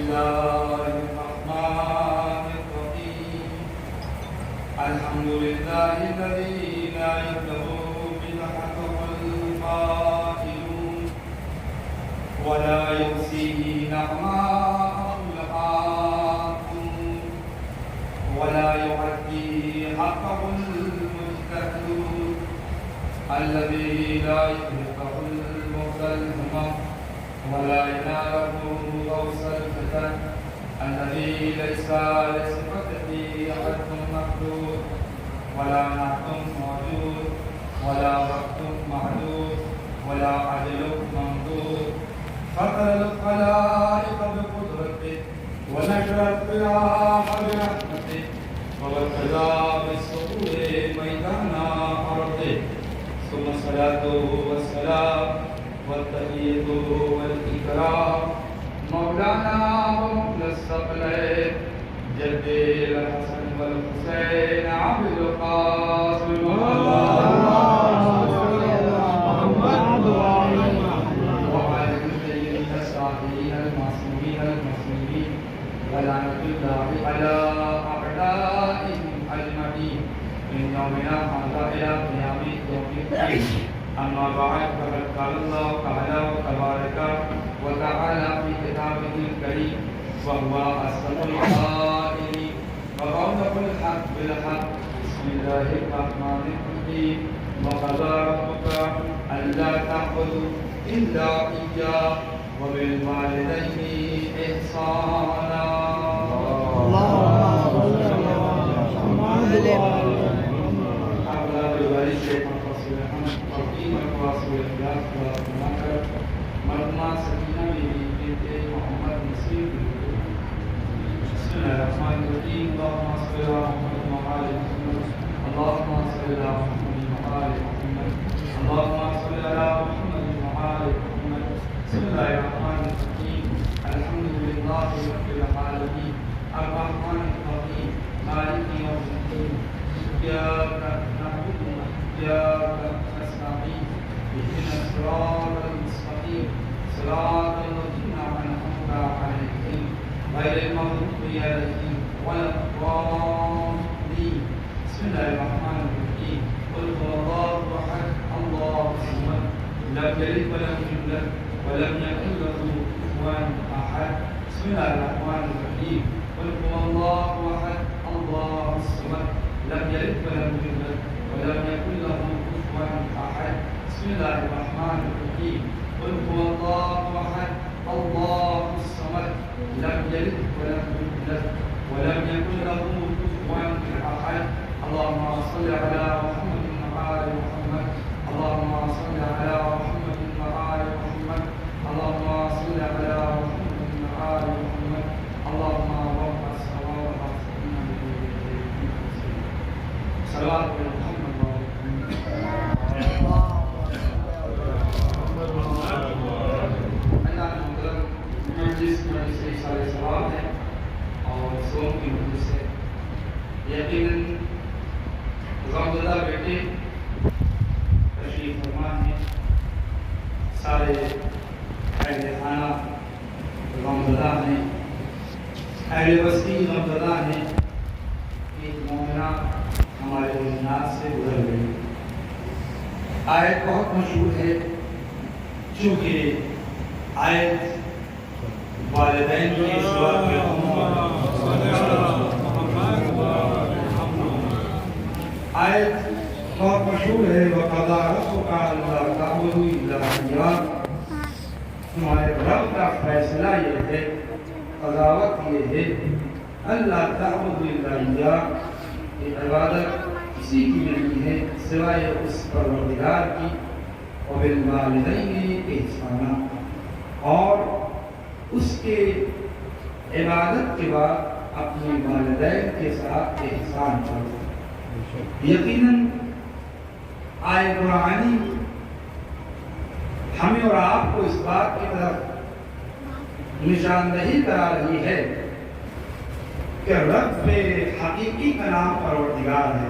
الله الرحمن الرحيم الحمد لله الذي لا يبلغ بالحق القائلون ولا يحصيه نعماء الحاكمون ولا يؤديه حقه المجتهدون الذي لا يخلقه المختلفون ولا يناله غوث الفتن الذي ليس لصفته حد محدود ولا نعت موجود ولا وقت معدود ولا عدل ممدود فقر الخلائق بقدرته ونشر القيام برحمته وابتلى بالسطور ميدان ارضه ثم الصلاه والسلام والتحية والإكرام مولانا ومولى الثقلين جد الحسن والحسين عبد القاسم وعلى السيدين الصالحين المعصومين المسلمين ولعنة الله على أعدائهم أجمعين من يومنا هذا إلى قيام يوم الدين. أما بعد فقد قال الله تعالى وتبارك وتعالى في كتابه الكريم وهو أصدق القائلين وقوله الحق بالحق بسم الله الرحمن الرحيم وقضى ربك ألا تعبدوا إلا إياه وبالوالدين إحسانا. مرحبا سکینہ بیوی بنت محمد نصیر بسم اللہ الرحمن الرحیم اللهم صل على محمد وعلى آل محمد اللهم صل على محمد وعلى آل محمد اللهم صل على محمد وعلى آل محمد بسم اللہ الرحمن الرحیم الحمد للہ رب العالمین الرحمن الرحیم مالک یوم الدین إياك نعبد وإياك نستعين اهدنا الصراط المستقيم صراط الذين أنعمت عليهم غير المغضوب عليهم ولا الضالين. بسم الله الرحمن الرحيم قل هو الله أحد الله الصمد لم يلد ولم يولد ولم يكن له كفوا أحد. بسم الله الرحمن الرحيم قل هو الله أحد الله الصمد لم يلد ولم يولد ولم يكن له كفوا أحد. بسم الله الرحمن الرحيم قل هو الله أحد الله الصمد لم يلد ولم يولد ولم يكن له كفوا أحد. اللهم صل على محمد وآل محمد اللهم صل على محمد وآل محمد اللهم صل على محمد وآل محمد اللهم رب السماوات صلوات محمد جس کی وجہ سے سارے سوال ہیں اور سوم کی وجہ سے یقیناً غمزدہ بیٹے تشریف فرما ہیں سارے اہل خانہ غمزدہ ہیں اہل بستی غمزدہ ہیں. ایک مومنہ ہمارے ذہنات سے گزر گئی. آیت بہت مشہور ہے چونکہ آیت والدین کی سوال کے آیت بہت مشہور ہے وَقَضَى رَبُّكَ أَلَّا تَعْبُدُوا إِلَّا إِيَّاهُ. تمہارے رب کا فیصلہ یہ ہے قضاوت یہ ہے اللہ تعبدوا إِلَّا إِيَّاهُ کہ عبادت کسی کی نہیں ہے سوائے اس پروردگار کی وَبِالْوَالِدَيْنِ إِحْسَانًا اور اس کے عبادت کے بعد اپنے والدین کے ساتھ احسان کرو. یقیناً آیت قرآنی ہمیں اور آپ کو اس بات کی طرف نشاندہی کرا رہی ہے کہ رب حقیقی کا نام پروردگار ہے.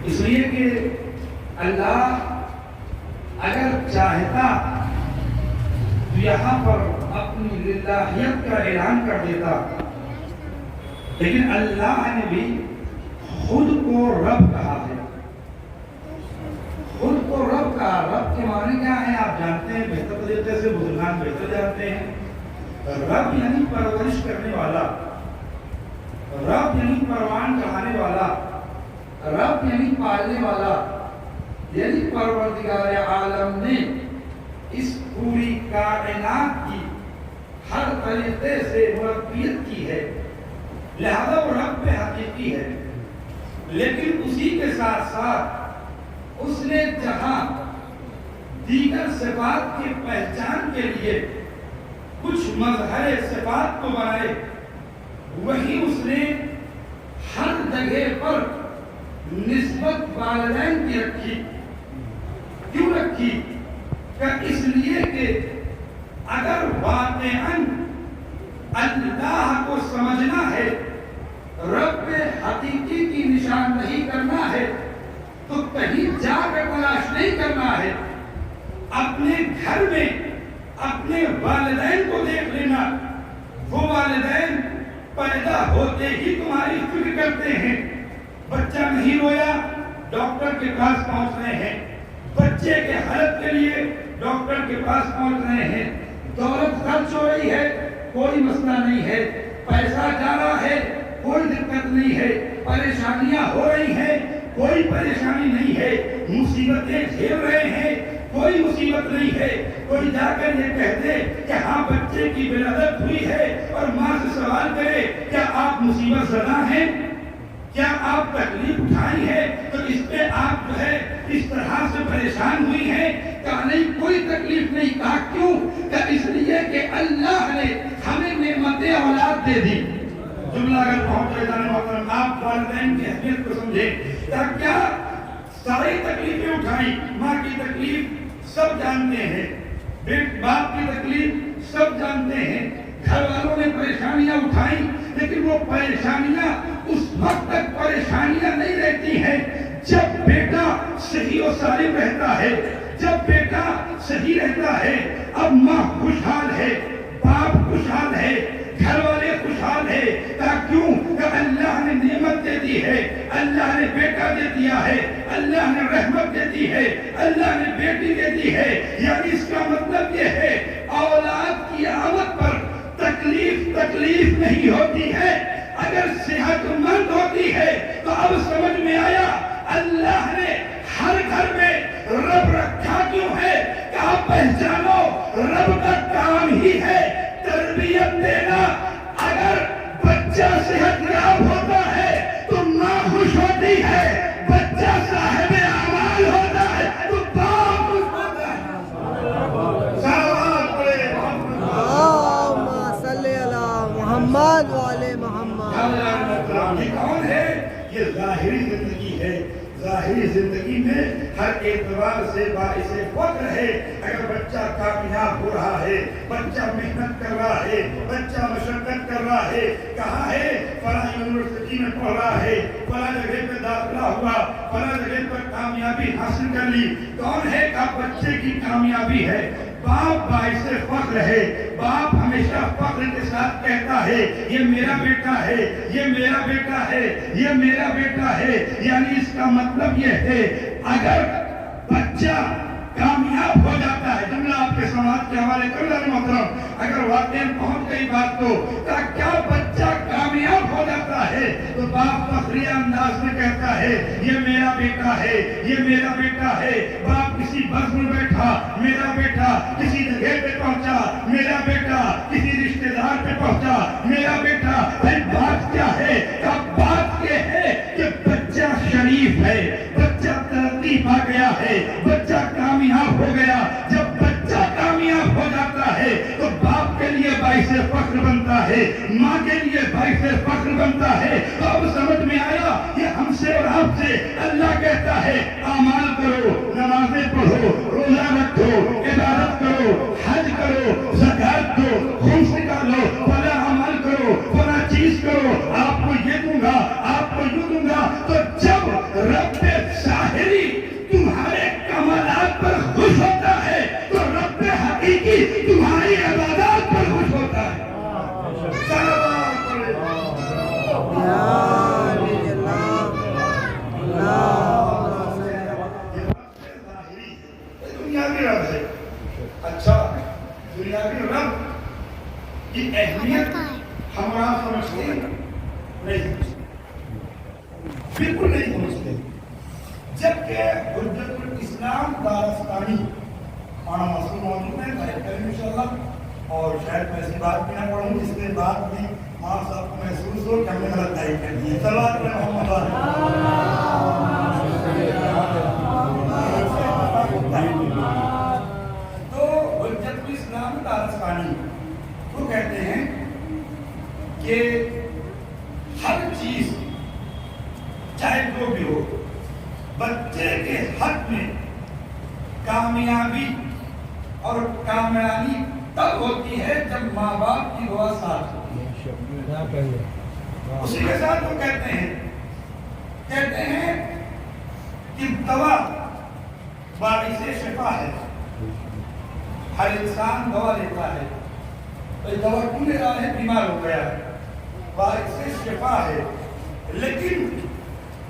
اس لیے کہ اللہ اگر چاہتا تو یہاں پر اپنی للہیت کا اعلان کر دیتا، لیکن اللہ نے بھی خود کو رب کہا ہے، خود کو رب کہا۔ رب کے معنی کیا ہے آپ جانتے ہیں بہتر طریقے سے، بزرگان بہتر جانتے ہیں۔ رب یعنی پرورش کرنے والا، رب یعنی پروان چڑھانے والا، رب یعنی پالنے والا، یعنی پروردگار عالم نے اس پوری کائنات کی ہر طریقے سے مربیت کی ہے، لہذا وہ رب حقیقی ہے۔ لیکن اسی کے ساتھ ساتھ اس نے جہاں دیگر صفات کی پہچان کے لیے کچھ مظہر صفات کو بنائے، وہی اس نے ہر جگہ پر نسبت والدین کی رکھی۔ کیوں رکھی؟ کہ اس لیے کہ اگر واقعاً اللہ کو سمجھنا ہے، رب حقیقی کی نشاندہی کرنا ہے، تو کہیں جا کر تلاش نہیں کرنا ہے، اپنے گھر میں اپنے والدین کو دیکھ لینا۔ وہ والدین پیدا ہوتے ہی تمہاری فکر کرتے ہیں، بچہ نہیں رویا ڈاکٹر کے پاس پہنچ رہے ہیں، بچے کے حالت کے لیے ڈاکٹر کے پاس پہنچ رہے ہیں، دولت خرچ ہو رہی ہے کوئی مسئلہ نہیں ہے، پیسہ جا رہا ہے کوئی دقت نہیں ہے، پریشانیاں ہو رہی ہیں کوئی پریشانی نہیں ہے، مصیبتیں جھیل رہے ہیں کوئی مصیبت نہیں ہے۔ کوئی جا کر یہ کہہ دے کہ ہاں بچے کی ولادت ہوئی ہے اور ماں سے سوال کرے کیا آپ مصیبت زدہ ہیں، کیا آپ تکلیف اٹھائی ہے، تو اس پہ آپ جو ہے اس طرح سے پریشان ہوئی ہیں؟ کہا نہیں کوئی تکلیف نہیں۔ کہا کیوں؟ کہ اس لیے کہ اللہ نے ہمیں نعمت اولاد دے دی۔ جملہ اگر پہنچ جائے محترم، آپ والدین کی اہمیت کو سمجھیں۔ کیا ساری تکلیفیں اٹھائی، ماں کی تکلیف سب جانتے ہیں، باپ کی تکلیف سب جانتے ہیں، گھر والوں نے پریشانیاں اٹھائی، لیکن وہ پریشانیاں اس وقت تک پریشانیاں نہیں رہتی ہیں جب بیٹا صحیح و سالم رہتا ہے، جب بیٹا صحیح رہتا ہے۔ اب ماں خوشحال ہے، باپ خوشحال ہے، گھر والے خوشحال ہے۔ کیوں؟ کہ اللہ نے نعمت دے دی ہے، اللہ نے بیٹا دے دیا ہے، اللہ نے رحمت دے دی ہے، اللہ نے بیٹی دے دی ہے۔ یعنی اس کا مطلب یہ ہے اولاد کی آمد پر تکلیف نہیں ہوتی ہے۔ اگر صحت مند ہوتی ہے تو اب سمجھ میں آیا اللہ نے ہر گھر میں رب رکھا کیوں ہے۔ کہ آپ پہچانو رب کا کام ہی ہے تربیت دینا۔ اگر بچہ صحت یاب ہوتا ہے تو ماں خوش ہوتی ہے، بچہ صاحب اعمال ہوتا ہے تو باپ خوش ہوتا ہے۔ اللہم صلی علی محمد وعلی محمد۔ یہ کون ہے؟ یہ ظاہری زندگی ہے۔ ظاہری زندگی میں ہر اعتبار سے باعث فخر ہے۔ اگر بچہ کامیاب ہو رہا ہے، بچہ محنت کر رہا ہے، بچہ مشقت کر رہا ہے، کہاں ہے فلاں یونیورسٹی میں پڑھ رہا ہے، فلاں جگہ پہ داخلہ ہوا، فلاں جگہ پر کامیابی حاصل کر لی، کون ہے کہ بچے کی کامیابی ہے۔ باپ باعث فخر ہے، باپ ہمیشہ فخر کے ساتھ کہتا ہے یہ میرا بیٹا ہے، یہ میرا بیٹا ہے، یہ میرا بیٹا ہے۔ یعنی اس کا مطلب یہ ہے اگر بچہ کامیاب ہو جاتا ہے، جملہ آپ کے سماعت کے حوالے کر لیں محترم، اگر واقعی پہنچ گئی بات تو کیا بچہ کامیاب ہو جاتا ہے تو باپ فخری انداز میں کہتا ہے یہ میرا بیٹا ہے، یہ میرا بیٹا ہے۔ باپ کسی بس میں بیٹھا میرا بیٹا، کسی جگہ پہ پہنچا میرا بیٹا، کسی رشتہ دار پہ پہنچا میرا بیٹا۔ بات کیا ہے؟ بات یہ ہے کہ بچہ شریف ہے، بچہ ترقی پا گیا ہے، بچہ کامیاب ہو گیا۔ جب بچہ کامیاب ہو جاتا ہے تو باپ کے لیے باعث فخر بنتا ہے، ماں کے لیے باعث فخر بنتا ہے۔ تو اب سمجھ میں آیا یہ ہم سے اور آپ سے اللہ کہتا ہے اعمال کرو، نمازیں پڑھو، روزہ رکھو، عبادت کرو، حج کرو، زکات دو، خمس نکالو، فلاں عمل کرو، فلاں چیز کرو، آپ کو یہ دوں گا، آپ کو یہ دوں گا۔ تو جب رب ظاہری تمہارے کمالات پر خوش ہوتا ہے تو رب حقیقی تمہاری اہمیت ہمارا سمجھتے نہیں، بالکل نہیں سمجھتے، جبکہ حجت الاسلام دارستانی مانا معصوم موجود ہے، قائد کریں انشاءاللہ، اور شاید میں ایسی بات بھی نہ پڑھوں جس کے بعد میں آپ صاحب کو محسوس ہو کہ ہم نے غلط تائید کر دی ہے. صلوات محمد تو حجت الاسلام دارستانی وہ کہتے ہیں کہ ہر چیز چاہے جو بھی ہو بچے کے حق میں کامیابی اور کامیابی تب ہوتی ہے جب ماں باپ کی دعا ساتھ ہوتی ہے. اسی کے ساتھ وہ کہتے ہیں کہ دوا باعث شفا ہے. ہر انسان دوا لیتا ہے، دوا کیوں لے رہا ہے؟ بیمار ہو گیا ہے، باعث شفا ہے. لیکن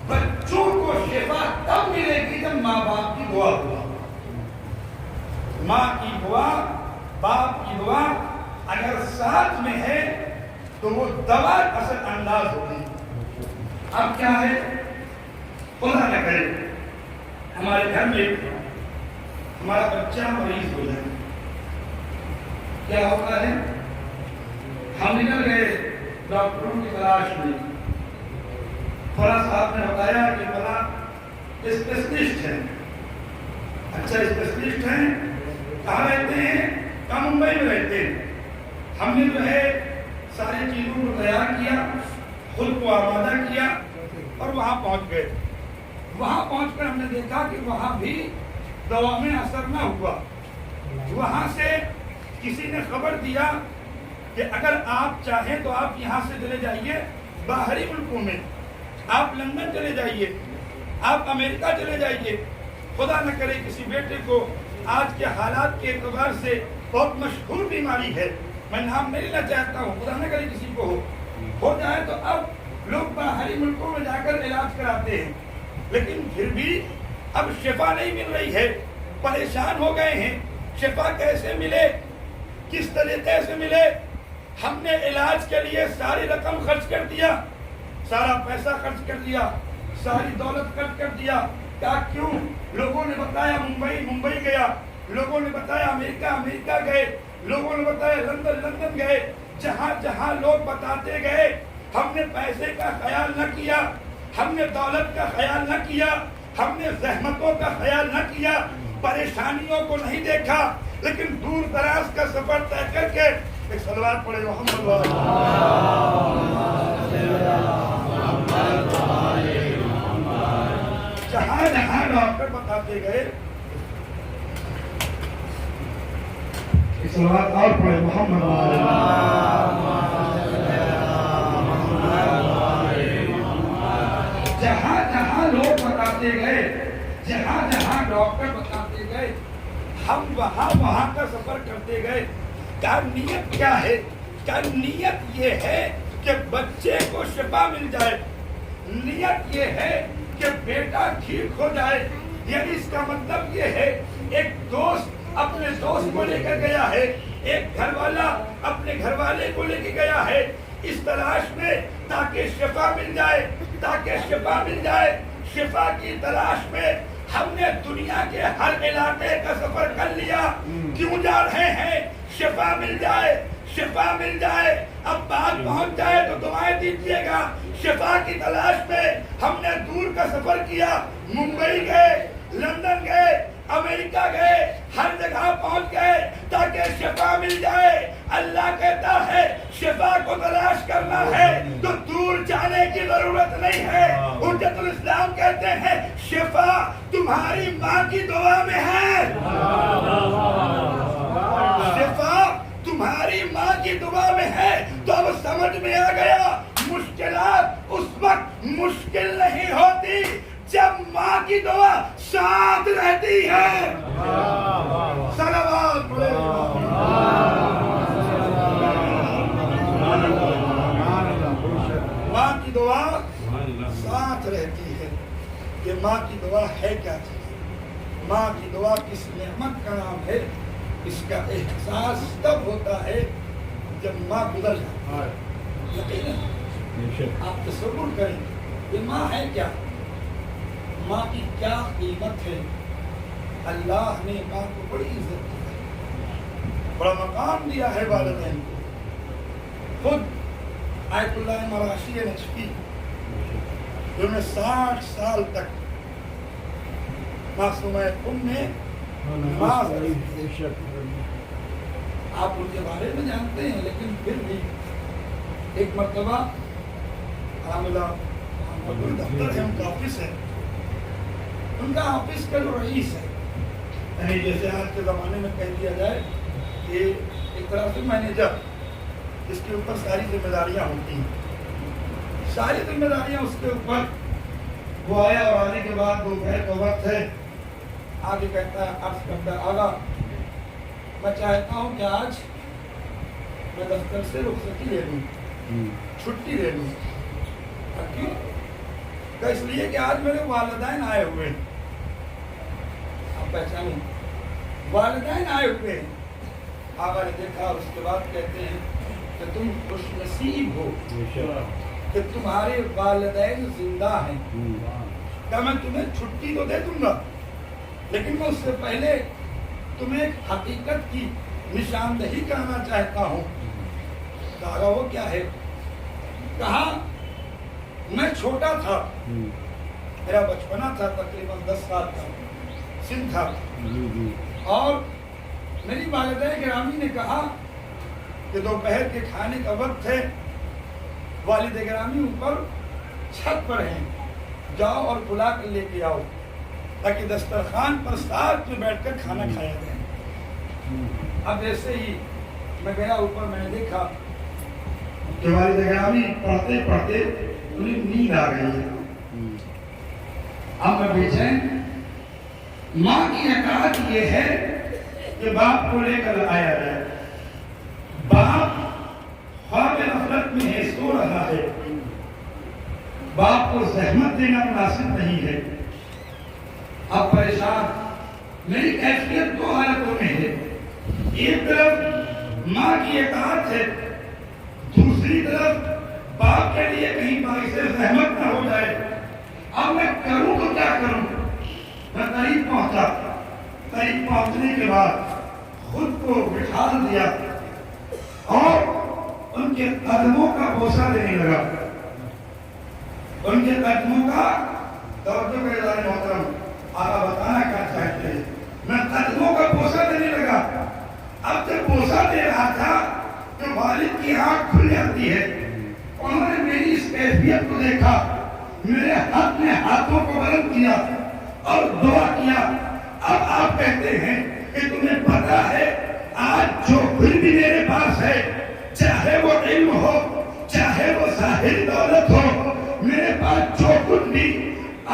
بچوں کو شفا تب ملے گی جب ماں باپ کی دعا ہوگا. ماں کی دعا، باپ کی دعا اگر ساتھ میں ہے تو وہ دوا اثر انداز ہوگی. اب کیا ہے، خدا نہ کرے ہمارے گھر میں ہمارا بچہ مریض ہو جائے، کیا ہوتا ہے؟ ہم نکل گئے ڈاکٹروں کی تلاش میں، فلاں صاحب نے بتایا کہ فلاں اسپیشلسٹ ہے. اچھا اسپیشلسٹ ہیں، کہاں رہتے ہیں؟ کہاں؟ ممبئی میں رہتے ہیں. ہم نے جو ہے ساری چیزوں کو تیار کیا، خود کو آمادہ کیا اور وہاں پہنچ گئے. وہاں پہنچ کر ہم نے دیکھا کہ وہاں بھی دوا میں اثر نہ ہوا. وہاں سے کسی نے خبر دیا کہ اگر آپ چاہیں تو آپ یہاں سے چلے جائیے باہری ملکوں میں، آپ لندن چلے جائیے، آپ امریکہ چلے جائیے. خدا نہ کرے کسی بیٹے کو آج کے حالات کے اعتبار سے بہت مشہور بیماری ہے، میں نام نہیں لینا چاہتا ہوں، خدا نہ کرے کسی کو ہو جائے تو اب لوگ باہری ملکوں میں جا کر علاج کراتے ہیں. لیکن پھر بھی اب شفا نہیں مل رہی ہے، پریشان ہو گئے ہیں. شفا کیسے ملے، کس طریقے سے ملے؟ ہم نے علاج کے لیے ساری رقم خرچ کر دیا، سارا پیسہ خرچ کر دیا، ساری دولت خرچ کر دیا. کیا کیوں؟ لوگوں نے بتایا ممبئی گیا، لوگوں نے بتایا امریکہ گئے، لوگوں نے بتایا لندن گئے. جہاں لوگ بتاتے گئے ہم نے پیسے کا خیال نہ کیا، ہم نے دولت کا خیال نہ کیا، ہم نے زحمتوں کا خیال نہ کیا، پریشانیوں کو نہیں دیکھا. لیکن دور دراز کا سفر طے کر کے ایک صلوات پڑھے محمد جہاں ڈاکٹر بتاتے گئے، ایک صلوات اور پڑھے محمد جہاں لوگ بتاتے گئے، جہاں ڈاکٹر بتاتے گئے، ہم وہاں کا سفر کرتے گئے. کیا نیت کیا ہے؟ کیا نیت یہ ہے کہ بچے کو شفا مل جائے، نیت یہ ہے کہ بیٹا ٹھیک ہو جائے. یعنی اس کا مطلب یہ ہے ایک دوست اپنے دوست کو لے کر گیا ہے، ایک گھر والا اپنے گھر والے کو لے کے گیا ہے اس تلاش میں تاکہ شفا مل جائے. شفا کی تلاش میں ہم نے دنیا کے ہر علاقے کا سفر کر لیا. کیوں جا رہے ہیں؟ شفا مل جائے. اب بات پہنچ جائے تو دعائیں دیجیے گا. شفا کی تلاش میں ہم نے دور کا سفر کیا، ممبئی گئے، لندن گئے، امریکہ گئے، ہر جگہ پہنچ گئے تاکہ شفا مل جائے. اللہ کہتا ہے شفا کو تلاش کرنا ہے تو دور جانے کی ضرورت نہیں ہے. حجت الاسلام کہتے ہیں شفا تمہاری ماں کی دعا میں ہے. شفا تمہاری ماں کی دعا میں ہے. تو اب سمجھ میں آ گیا مشکلات اس وقت مشکل نہیں ہوتی جب ماں کی دعا ساتھ رہتی ہے. صلوات ماں کی دعا ساتھ رہتی ہے. یہ ماں کی دعا ہے کیا چیز؟ ماں کی دعا کس نعمت کا نام ہے؟ اس کا احساس تب ہوتا ہے جب ماں گزر جائے یقیناً آپ تصور کریں کہ ماں ہے کیا، ماں کی کیا قیمت ہے. اللہ نے ماں کو بڑی عزت دی ہے، بڑا مقام دیا ہے والدین کو. خود آیت اللہ مراشی نجفی جنہوں نے 60 سال تک معصومہ ام میں نماز پڑھی. آپ ان کے بارے میں جانتے ہیں، لیکن پھر بھی ایک مرتبہ عاملہ دفتر ہے، ان کا آفس ہے، ان کا آفس کا جو رئیس ہے، یعنی جیسے آج کے زمانے میں کہہ دیا جائے کہ ایک طرح سے مینیجر، جس کے اوپر ساری ذمہ داریاں ہوتی ہیں، ساری ذمہ داریاں اس کے اوپر. وہ آیا اور آنے کے بعد دوپہر کا وقت ہے، آگے کہتا ہے، عرض کرتا ہے، آغا میں چاہتا ہوں کہ آج میں دفتر سے رخصتی لے لوں، چھٹی لے لوں. کیوں؟ کہ اس لیے کہ آج میرے والدین آئے ہوئے ہیں. آپ پہچانیں، والدین آئے ہوئے ہیں. آقا نے دیکھا اور اس کے بعد کہتے ہیں کہ تم خوش نصیب ہو کہ تمہارے والدین زندہ ہیں. کہ میں تمہیں چھٹی تو دے دوں گا، لیکن میں اس سے پہلے تمہیں ایک حقیقت کی نشاندہی کرنا چاہتا ہوں. کہا وہ کیا ہے؟ کہا میں چھوٹا تھا، میرا بچپنا تھا، تقریباً 10 سال کا سن تھا، اور میری والدہ گرامی نے کہا کہ دوپہر کے کھانے کا وقت ہے، والد گرامی اوپر چھت پر ہیں، جاؤ اور بلا کر لے کے آؤ تاکہ دسترخوان پر ساتھ میں بیٹھ کر کھانا کھایا جائے. اب ایسے ہی میں گیا اوپر، میں نے دیکھا کہ والد گرامی پڑھتے پڑھتے انہیں نیند آ گئی ہے. اب میں بے چین. ماں کی اطاعت یہ ہے کہ باپ کو لے کر آیا جائے. باپ خواب غفلت میں ہے، سو رہا ہے، باپ کو زحمت دینا مناسب نہیں ہے. اب پریشان. میری کیفیت 2 حالتوں میں ہے. ایک طرف ماں کی اطاعت ہے، دوسری طرف باپ کے لیے کہیں باعث زحمت نہ ہو جائے. اب میں کروں تو کیا کروں؟ میں قریب پہنچا. قریب پہنچنے کے بعد خود کو بٹھا دیا اور ان کے قدموں کا بوسہ دینے لگا. ان کے قدموں کا توجہ کا اظہار محترم آقا بتانا کیا چاہتے ہیں. میں قدموں کا بوسہ دینے لگا. اب جب بوسہ دے رہا تھا تو والد کی آنکھ کھل جاتی ہے. انہوں نے میری اس کیفیت کو دیکھا، میرے حق میں ہاتھوں کو بلند کیا اور دعا کیا. اب آپ کہتے ہیں کہ تمہیں پتا ہے آج جو کچھ بھی میرے پاس ہے، چاہے وہ علم ہو، چاہے وہ ظاہری دولت ہو، میرے پاس جو کچھ بھی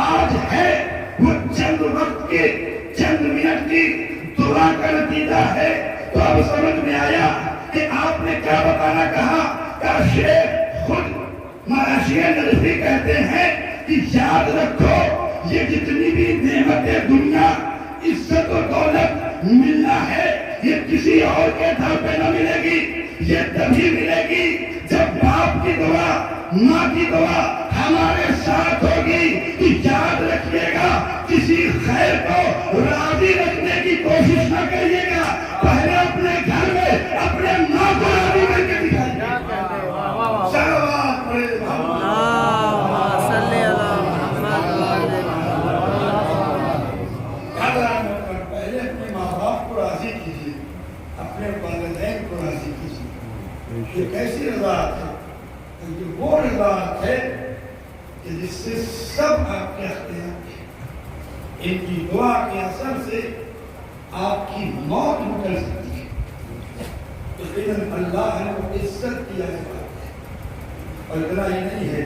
آج ہے وہ چند وقت کی، چند منٹ کی دعا کا نتیجہ ہے. تو اب سمجھ میں آیا کہ آپ نے کیا بتانا کہا. کہ شیخ خود مراشی نجفی کہتے ہیں کہ یاد رکھو یہ جتنی بھی نعمتیں دنیا، عزت و دولت ملنا ہے، یہ کسی اور کے گھر پہ نہ ملے گی. یہ تبھی ملے گی جب باپ کی دعا، ماں کی دعا ہمارے ساتھ ہوگی. کہ یاد رکھیے گا، کسی خیر کو راضی رکھنے کی کوشش نہ کریے گا، پہلے اپنے گھر میں اپنے ماں کو راضی کر کے دکھائیے. پہلے اپنے ماں باپ کو راضی کیجیے، اپنے والدین کو راضی کیجیے. یہ کیسی رضاعت ہے؟ یہ وہ رضاعت ہے کہ جس سے سب آپ کے اختیار ہیں. ان کی دعا کے اثر سے آپ کی موت نکل سکتی ہے. لیکن اللہ نے وہ عزت کیا ہے. اور اتنا ہی نہیں ہے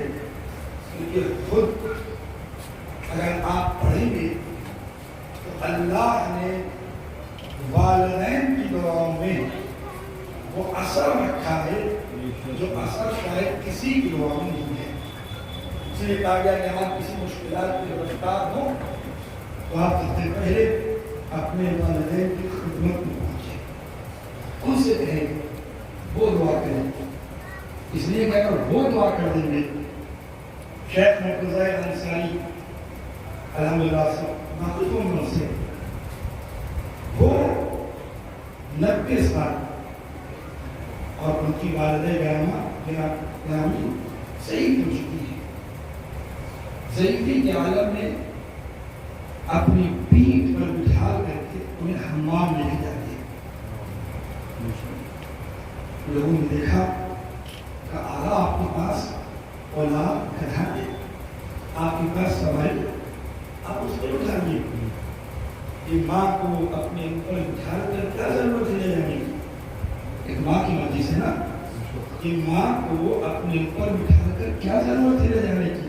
کیونکہ خود اگر آپ پڑھیں گے تو اللہ نے والدین کی دعاؤں میں وہ اثر رکھا ہے جو اثر شاید کسی کی دعاؤں میں نہیں ہے. اس لیے کہا گیا کہ آپ کسی مشکلات کے گرفتار ہوں تو آپ سب سے پہلے اپنے والدین کی خدمت میں پہنچیں. ان سے کہیں وہ دعا کریں. اس لیے کہ اگر وہ دعا کر دیں گے, شیخ مرتضی انصاری الحمدللہ محبوبوں میں سے وہ 90 سال اور ان کی والدہ گرامی شہید ہو چکی ہے. ضعیفی کے عالم نے اپنی پیٹھ پر بٹھا کر کے انہیں حمام لے کے جاتے ہیں. لوگوں نے دیکھا کہ آغا آپ کے پاس اولاد گدھا ہے, آپ کے پاس سواری, آپ اس پر اٹھائیے. یہ ماں کو اپنے اوپر اٹھا کر کیا ضرورت ہے لے جانے کی؟ ایک ماں کی مرضی سے نا, کہ ماں کو اپنے اوپر اٹھا کر کیا ضرورت ہے لے جانے کی؟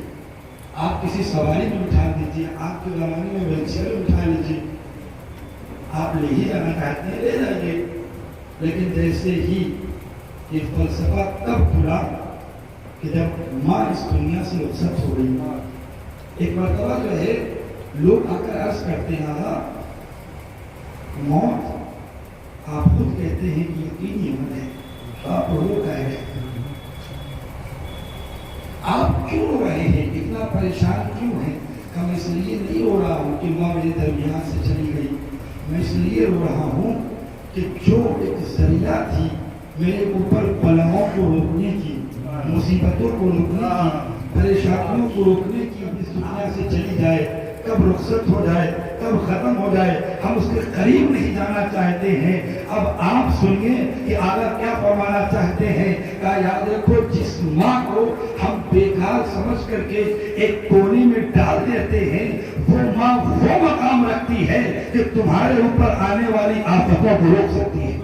آپ کسی سواری میں اٹھا دیجیے, آپ کے زمانے میں ویل چیئر میں اٹھا لیجیے, آپ لے ہی جانا چاہتے ہیں لے جائیے. لیکن جیسے ہی یہ فلسفہ تب کھلا کہ جب ماں اس دنیا سے رخصت ہو گئی. ایک مرتبہ جو ہے لوگ آ کر عرض کرتے ہیں آقا موت آپ خود کہتے ہیں کہ یقینی عمل ہے, آپ رو رہے ہیں, آپ کیوں رو رہے ہیں, اتنا پریشان کیوں ہیں؟ میں اس لیے نہیں رو رہا ہوں کہ ماں میرے درمیان سے چلی گئی, میں اس لیے رو رہا ہوں کہ جو ایک ذریعہ تھی میرے اوپر بلاؤں کو روکنے کی, مصیبتوں کو روکنے کی, پریشانیوں کو روکنے کی, اس دنیا سے چلی جائے, کب رخصت ہو جائے, کب ختم ہو جائے, ہم اس کے قریب نہیں جانا چاہتے ہیں. اب آپ سنیے کہ آقا کیا فرمانا چاہتے ہیں. کہا یاد رکھو جس ماں کو ہم بیکار سمجھ کر کے ایک کونے میں ڈال دیتے ہیں, وہ ماں وہ مقام رکھتی ہے کہ تمہارے اوپر آنے والی آفتوں کو روک سکتی ہے,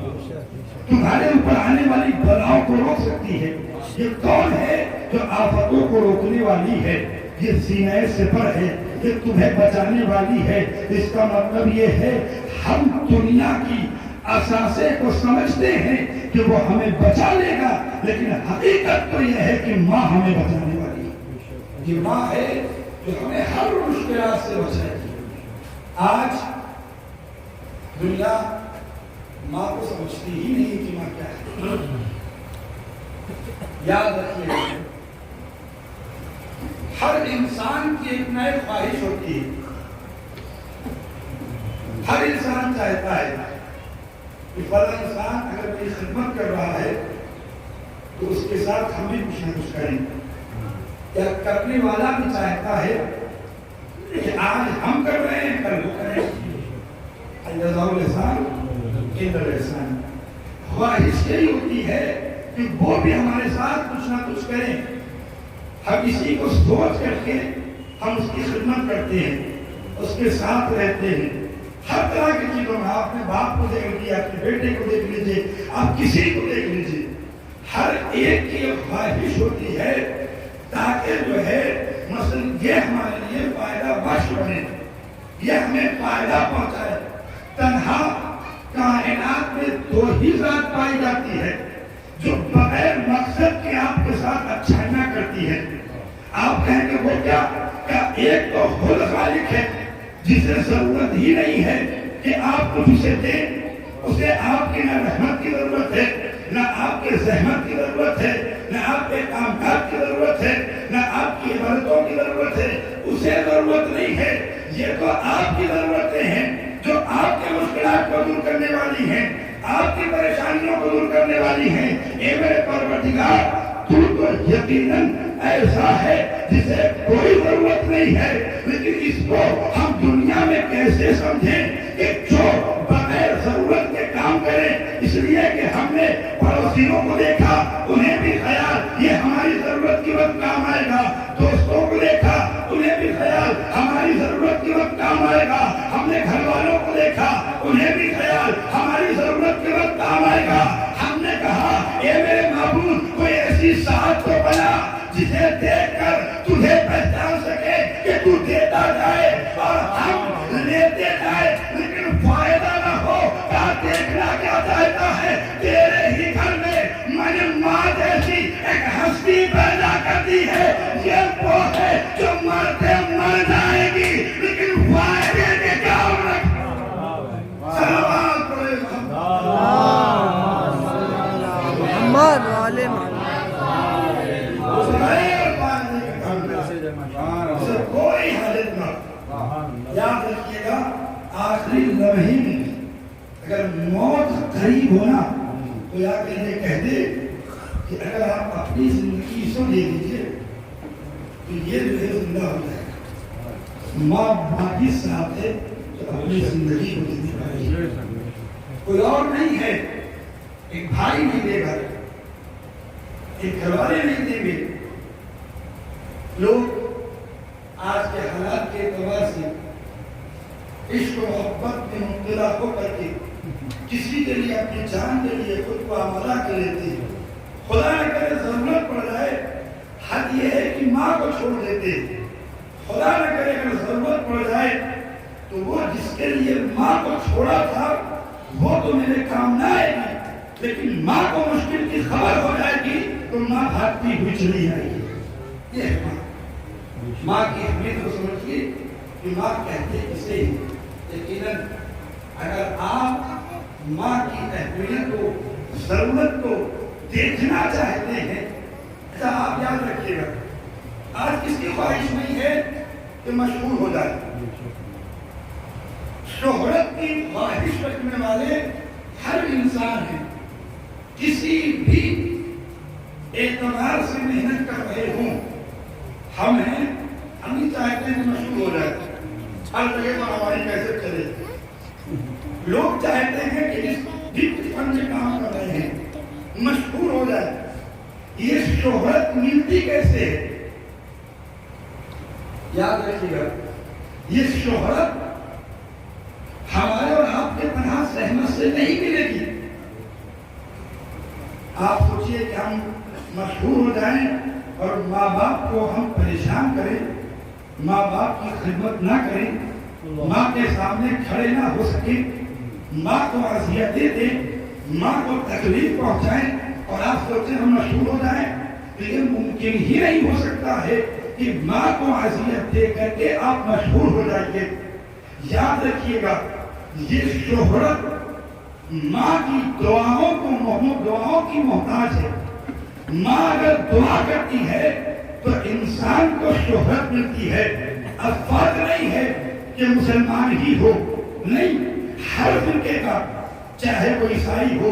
تمہارے اوپر آنے والی بلاؤں کو روک سکتی ہے. یہ کون ہے جو آفتوں کو روکنے والی ہے؟ یہ سینہ سپر ہے, یہ تمہیں بچانے والی ہے. اس کا مطلب یہ ہے ہم دنیا کی اساسے کو سمجھتے ہیں کہ وہ ہمیں بچا لے گا, لیکن حقیقت تو یہ ہے کہ ماں ہمیں بچانے والی ہے. یہ ماں ہے جو ہمیں ہر مشکلات سے بچائے گی. آج دنیا ماں کو سمجھتی ہی نہیں کہ ماں کیا ہے. یاد رکھیے ہر انسان کی ایک نئی خواہش ہوتی ہے. ہر انسان چاہتا ہے کہ فلاں انسان اگر میری خدمت کر رہا ہے تو اس کے ساتھ ہم بھی کچھ نہ کچھ کریں. یا کرنے والا بھی چاہتا ہے کہ آج ہم کر رہے ہیں کل وہ کریں. الجزاء الاحسان الا الاحسان. خواہش یہی ہوتی ہے کہ وہ بھی ہمارے ساتھ کچھ نہ کچھ کریں. ہم اسی کو سوچ کر کے ہم اس کی خدمت کرتے ہیں, اس کے ساتھ رہتے ہیں. ہر طرح کی چیزوں میں آپ نے باپ کو دیکھ لیجیے, آپ کے بیٹے کو دیکھ لیجیے, آپ کسی کو دیکھ لیجیے, ہر ایک کی خواہش ہوتی ہے تاکہ جو ہے مثلا یہ ہمارے لیے فائدہ بخش بنے, یہ ہمیں فائدہ پہنچائے. تنہا کائنات میں دو ہی ذات پائی جاتی ہے جو بغیر مقصد کے آپ کے ساتھ اچھائیاں کرتی ہے. آپ کہیں گے وہ کیا؟ ایک تو خود خالق ہے جسے ضرورت ہی نہیں ہے کہ آپ کچھ اسے دیں, اسے آپ کی نہ رحمت کی ضرورت ہے, نہ آپ کے زحمت کی ضرورت ہے, نہ آپ کے کام کاج کی ضرورت ہے, نہ آپ کی عبادتوں کی ضرورت ہے. اسے ضرورت نہیں ہے, یہ تو آپ کی ضرورتیں ہیں جو آپ کے مشکلات کو دور کرنے والی ہیں, آپ کی پریشانیوں کو دور کرنے والی ہیں. اے میرے پروردگار تو یقیناً ایسا ہے جسے کوئی ضرورت نہیں ہے, لیکن اس کو ہم دنیا میں کیسے سمجھیں کہ جو بغیر ضرورت کے کام کریں. اس لیے کہ ہم نے پڑوسیوں کو دیکھا, انہیں بھی خیال یہ ہماری ضرورت کے وقت کام آئے گا. دوستوں کو دیکھا, انہیں بھی خیال ہماری ضرورت کے وقت کام آئے گا. ہم نے گھر والوں کو دیکھا, انہیں بھی خیال ہماری ضرورت کے وقت کام آئے گا. ہم نے کہا اے میرے معبود کوئی ایسی ساتھ کو بنا جسے دیکھ کر تجھے پہچان سکے کہ تو دیتا جائے اور ہم لیتے جائے, لیکن فائدہ نہ ہو. کیا دیکھنا کیا چاہتا ہے؟ تیرے ہی گھر میں میں نے ماں جیسی ایک ہستی پیدا کر دی ہے. یہ وہ ہے جو مرتے مر جائے گی لیکن فائدے کے کام رکھ. سلام اپنی زندگی اس کو دے دیجیے تو یہ جو ہے زندہ ہو جائے گا. ماں باقی صاحب ہے تو اپنی زندگی کو دینی پڑے گی. کوئی اور نہیں ہے. ایک بھائی نہیں دے گا, ایک گھر والے نہیں دیں گے. لوگ آج کے حالات کے اعتبار سے عشق و محبت میں مبتلا ہو کر کے کسی کے لیے اپنی جان کے لیے خود کو آمادہ کر لیتے ہیں. خدا نہ کرے ضرورت پڑ جائے, حد یہ ہے کہ ماں کو چھوڑ دیتے. خدا نہ کرے اگر ضرورت پڑ جائے تو وہ جس کے لیے ماں کو چھوڑا تھا وہ تو میرے کام نہ آئے گی, لیکن ماں کو مشکل کی خبر ہو جائے گی تو ماں بھاگتی ہوئی چلی جائے گی. یہ ہے ماں. ماں کی اہمیت کو سمجھیے کہ ماں کہتے کسے ہی. یقیناً اگر آپ ماں کی اہمیت کو, ضرورت کو دیکھنا چاہتے ہیں تو آپ یاد رکھیے گا, آج کس کی خواہش نہیں ہے کہ مشہور ہو جائے. شہرت کی خواہش رکھنے والے ہر انسان ہیں. کسی بھی اعتبار سے محنت کر رہے ہوں, ہم ہیں, ہم نہیں چاہتے کہ مشہور ہو جائے, ہر جگہ پر ہماری کیسے چلے. لوگ چاہتے ہیں کہ جس فن میں کام کر رہے ہیں مشہور ہو جائے. یہ شہرت ملتی کیسے ہے؟ یاد رکھیے گا, یہ شہرت ہمارے اور آپ کے پناہ زحمت سے نہیں ملے گی. آپ سوچئے کہ ہم مشہور ہو جائیں اور ماں باپ کو ہم پریشان کریں, ماں باپ کی خدمت نہ کریں, ماں کے سامنے کھڑے نہ ہو سکیں, ماں کو اذیتیں دیں, ماں کو تکلیف پہنچائیں اور آپ سوچیں ہم مشہور ہو جائیں. لیکن ممکن ہی نہیں ہو سکتا ہے کہ ماں کو اذیت دے کر کے آپ مشہور ہو جائیے. یاد رکھیے گا, یہ شہرت ماں کی دعاؤں کی محتاج ہے. ماں اگر دعا کرتی ہے تو انسان کو شہرت ملتی ہے. اب فرق نہیں ہے کہ مسلمان ہی ہو, نہیں, ہر فرقے کا, چاہے وہ عیسائی ہو,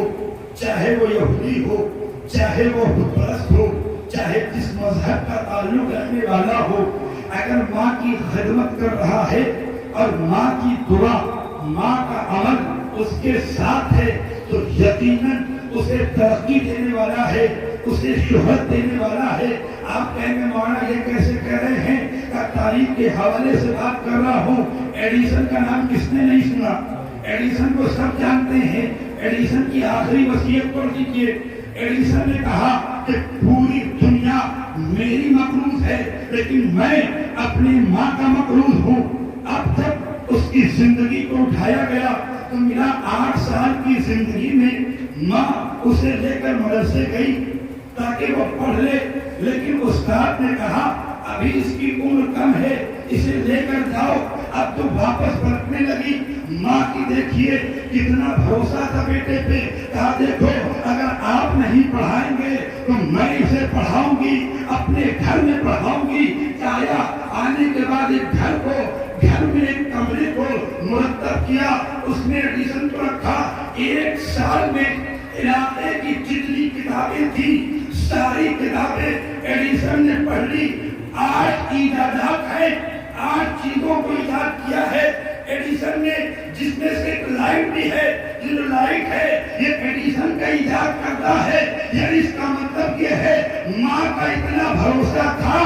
چاہے وہ یہودی ہو, چاہے وہ بت پرست ہو, چاہے جس مذہب کا تعلق رکھنے والا ہو, اگر ماں کی خدمت کر رہا ہے اور ماں کی دعا, ماں کا عمل اس کے ساتھ ہے تو یقیناً اسے ترقی دینے والا ہے, اسے شہرت دینے والا ہے. آپ کہیں گے مولانا یہ کیسے کہہ رہے ہیں, کہ تاریخ کے حوالے سے بات کر رہا ہوں. ایڈیسن کا نام کس نے نہیں سنا؟ ایڈیسن کو سب جانتے ہیں. ایڈیسن کی آخری وصیت پڑھ لیجیے. ایڈیسن نے کہا کہ پوری دنیا میری مقروض ہے لیکن میں اپنی ماں کا مقروض ہوں. اب تک اس کی زندگی کو اٹھایا گیا تو ملا 8 سال کی زندگی میں ماں اسے لے کر مدرسے گئی تاکہ وہ پڑھ لے, لیکن استاد نے کہا ابھی اس کی عمر کم ہے, اسے لے کر جاؤ. اب تو واپس پلٹنے لگی. ماں کی دیکھیے کتنا بھروسہ تھا بیٹے پہ, کہا دیکھو اگر آپ نہیں پڑھائیں گے تو میں اسے پڑھاؤں گی, اپنے گھر میں پڑھاؤں گی. آیا آنے کے بعد ایک گھر میں ایک کمرے کو مرتب کیا. اس نے ایڈیسن کو رکھا. 1 سال میں علاقے کی جتنی کتابیں تھیں ساری کتابیں ایڈیسن نے پڑھ لی. 8 ایجادات ہیں, 8 چیزوں کو ایجاد کیا ہے ایڈیسن نے, جس میں سے ایک لائٹ بھی ہے. یہ جو لائٹ ہے یہ ایڈیسن کا ایجاد کرتا ہے. یعنی اس کا مطلب یہ ہے ماں کا اتنا بھروسہ تھا,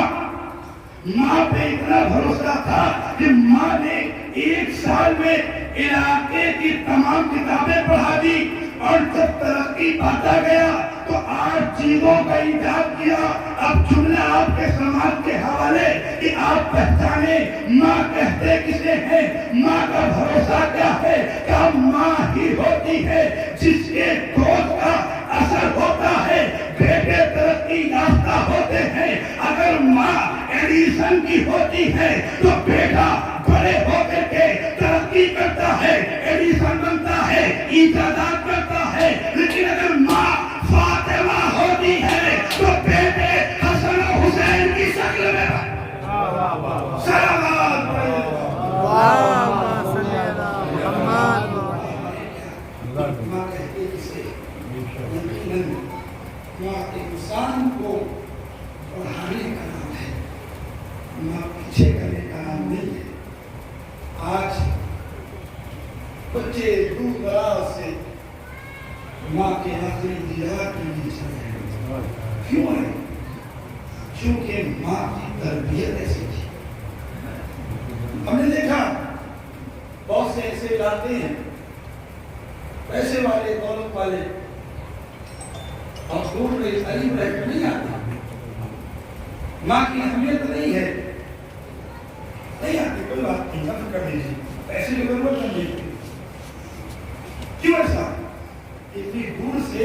ماں پہ اتنا بھروسہ تھا کہ ماں نے 1 سال میں علاقے کی تمام کتابیں پڑھا دی. اور جب ترقی پاتا گیا تو 8 چیزوں کا ایجاد کیا. اب جملہ آپ کے سماج کے حوالے کہ آپ پہچانے ماں کہتے کسے ہیں, ماں کا بھروسہ کیا ہے. کیا ماں ہی ہوتی ہے جس کے گود کا اثر ہوتا ہے, بیٹے ترقی یافتہ ہوتے ہیں. اگر ماں ایڈیسن کی ہوتی ہے تو بیٹا بڑے ہو کر کے ترقی کرتا ہے, ایڈیسن بنتا ہے, ایجادات کرتا ہے. لیکن اگر ماں فاطمہ ہوتی ہے تو بیٹے حسن و حسین کی شکل میں انسان کو پیچھے کرنے کا نام نہیں ہے. آج بچے دور دراز سے ماں کے آخری دیدار کے لیے چل رہے ہیں. کیوں ہے؟ کیونکہ ماں کی تربیت ایسی تھی. ہم نے دیکھا بہت سے ایسے علاقے ہیں پیسے والے دولت والے اور دور میں قریب رہ کر نہیں آتے. ماں کی اہمیت نہیں ہے, نہیں آتی. کوئی بات نہیں, ختم کر دیجیے, پیسے کی ضرورت نہیں ہے. کیوں ایسا؟ اتنی دور سے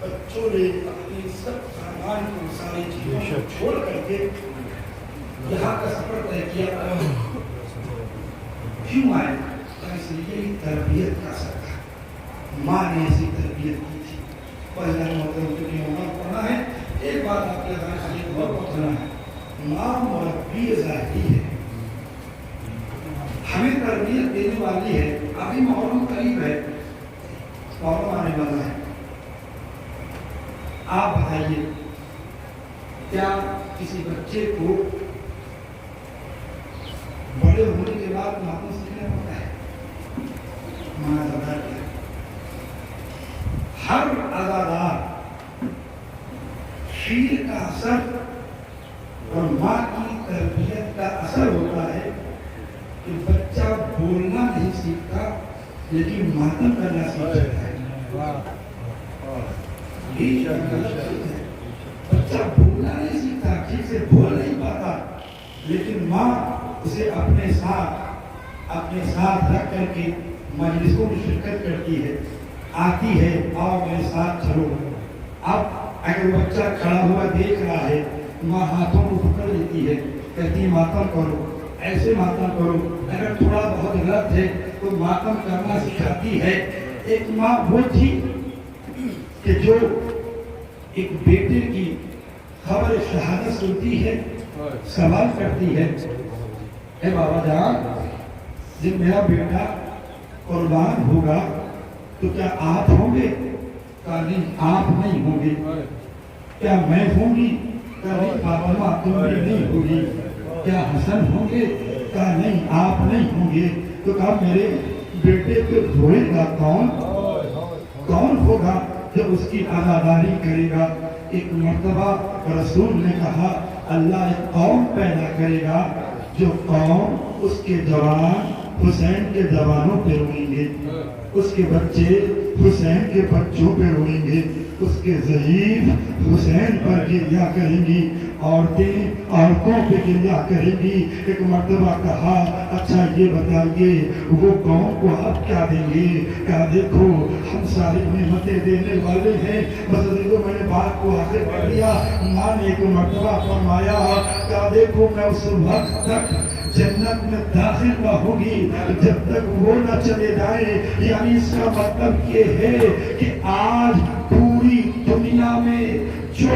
بچوں نے اپنی سب سامان کو ساری چیزوں کو چھوڑ کر کے یہاں کا سفر طے کیا. کیوں آئے؟ اس لیے تربیت کا اثر تھا. ماں نے ایسی تربیت کی تھی. پڑھنا ہے. ایک بات آپ کے ذہن سے غور کرنا ہے, ماں مربی ذاتی ہے, ہمیں تربیت دینے والی ہے. ابھی محرم قریب ہے, محرم آنے والا ہے. آپ بتائیے کیا کسی بچے کو بڑے ہونے کے بعد محرم سیکھنا پڑتا ہے؟ ماں زیادہ کیا ہر عزادار شیر کا اثر اور ماں کی تربیت کا اثر ہوتا ہے کہ بچہ بولنا نہیں سیکھتا لیکن ماتم کرنا سیکھ جاتا ہے. بچہ بولنا نہیں سیکھتا, ٹھیک سے بول نہیں پاتا, لیکن ماں اسے اپنے ساتھ رکھ کر کے مجلسوں میں شرکت کرتی ہے, آتی ہے, آؤ میرے ساتھ چلو. اب اگر بچہ کھڑا ہوا دیکھ رہا ہے, ماں ہاتھوں کو پکڑ لیتی ہے, کہتی ماتم کرو, ایسے ماتم کرو. اگر تھوڑا بہت غلط ہے تو ماتم کرنا سکھاتی ہے. ایک ماں وہ تھی کہ جو ایک بیٹے کی خبر شہادت سنتی ہے, سوال کرتی ہے, اے بابا جان, جب میرا بیٹا قربان ہوگا تو کیا آپ ہوں گے؟ کہا نہیں, آپ نہیں ہوں گے. کیا میں ہوں گی؟ کہا نہیں, فاطمہ تم بھی نہیں ہوگی. کیا حسن ہوں گے؟ کہا نہیں, آپ نہیں ہوں گے. تو کہا میرے بیٹے پہ روئے گا کون ہوگا جب اس کی عزاداری کرے گا. ایک مرتبہ رسول نے کہا اللہ ایک قوم پیدا کرے گا جو قوم اس کے جوان حسین کے جوانوں پہ روئیں گے, اس کے بچے حسین کے بچوں پہ روئیں گے, اس کے ضعیف حسین پر گریہ کریں گی, عورتیں عورتوں پہ گریہ کریں گی. ایک مرتبہ کہا اچھا یہ بتائیے وہ قوم کو آپ کیا دیں گے؟ کہا دیکھو ہم ساری نعمتیں دینے والے ہیں, بس دیکھو میں نے بات کو آخر کر دیا. ماں نے ایک مرتبہ فرمایا کہا دیکھو میں اس وقت تک جنت میں داخل نہ ہوگی جب تک وہ نہ چلے جائے. یعنی اس کا مطلب یہ ہے کہ آج پوری دنیا میں جو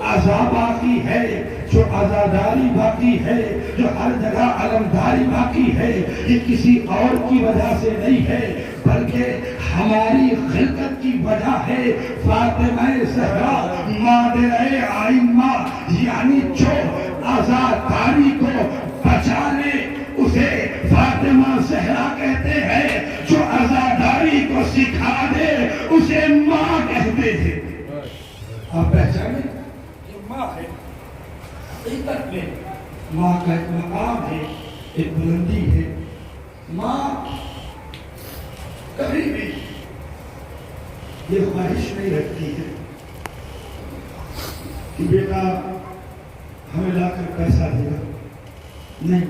عذاب باقی ہے, جو عزاداری باقی ہے, جو ہر جگہ علمداری باقی ہے, یہ کسی اور کی وجہ سے نہیں ہے بلکہ ہماری خلقت کی وجہ ہے. فاطمہ زہرا مادر ائمہ, یعنی جو عزاداری کو بچا لے اسے فاطمہ زہرا کہتے ہیں, جو عزاداری کو سکھا دے اسے ماں کہتے ہیں. آپ پہچانے یہ ماں ہے. حقیقت میں ماں کا ایک مقام ہے, ایک بلندی ہے. ماں کبھی بھی یہ خواہش نہیں رکھتی ہے کہ بیٹا ہمیں لا کر پیسہ دے گا. نہیں,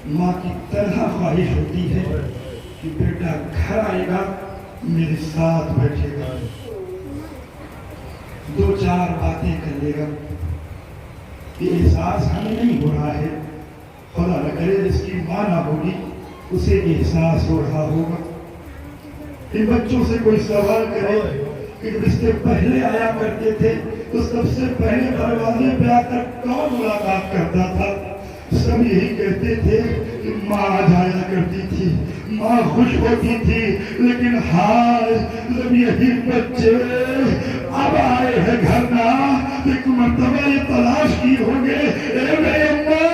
ماں کی طرح خواہش ہوتی ہے کہ بیٹا گھر آئے گا میرے ساتھ بیٹھے گا, دو چار باتیں کر لے گا. یہ احساس ہمیں نہیں ہو رہا ہے, خدا نہ کرے جس کی ماں نہ ہوگی اسے احساس ہو رہا ہوگا. ان بچوں سے کوئی سوال کرے کہ جس سے پہلے آیا کرتے تھے تو سب سے پہلے دروازے پہ آ کر کون ملاقات کرتا تھا؟ سب یہی کہتے تھے کہ ماں آ جایا کرتی تھی, ماں خوش ہوتی تھی. لیکن ہائے جب یہی بچے اب آئے ہیں گھر نہ, ایک مرتبہ یہ تلاش کی ہوں گے اے میرے ماں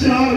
4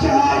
4